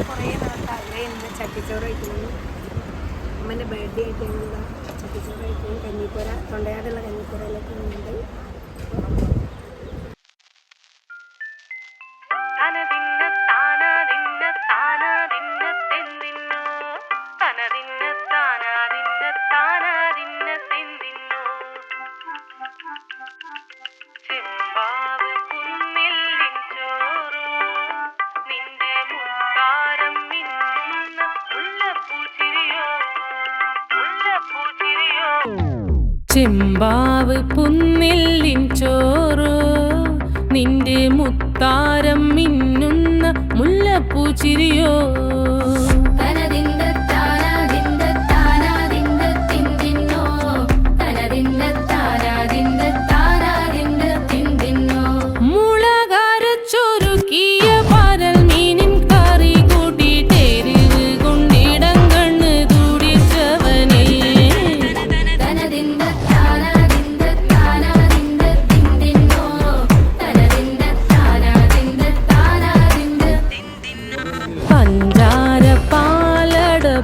കുറേ നാളത്തെ ആഗ്രഹം ചട്ടിച്ചോറ് കഴിക്കണം. അമ്മേൻ്റെ ബർത്ത്ഡേ ആയിട്ട് ഞങ്ങൾ ചട്ടിച്ചോറ് കഴിക്കണം. കഞ്ഞിപ്പുര തൊണ്ടയാടുള്ള കഞ്ഞിപ്പുരയിലൊക്കെ ഉണ്ട്. ചെമ്പാവ് പുന്നില്ലിൻ ചോറോ നിന്റെ മുത്താരം മിന്നുന്ന മുല്ലപ്പൂച്ചിരിയോ.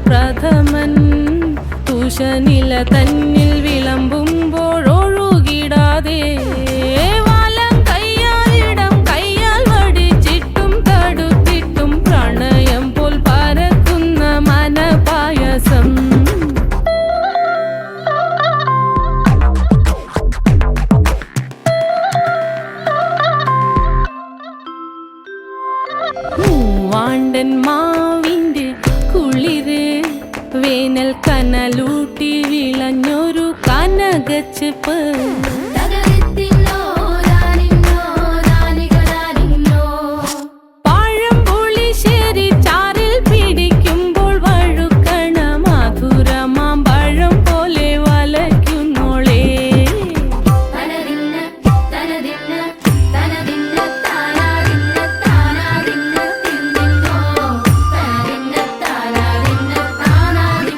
പ്രഥമൻ തുഷനില തന്നിൽ വിളമ്പുമ്പോഴൊഴുകിടാതെ വലം കയ്യാലിടം കയ്യാൽ വടിച്ചിട്ടും തടുത്തിട്ടും പ്രണയം പോൽ പരക്കുന്ന മനപായസം. മൂവാണ്ടൻ മാവിൻ്റെ കുളിര് വേനൽ കനലൂട്ടി വിളഞ്ഞൊരു കനകച്ചെപ്പ്.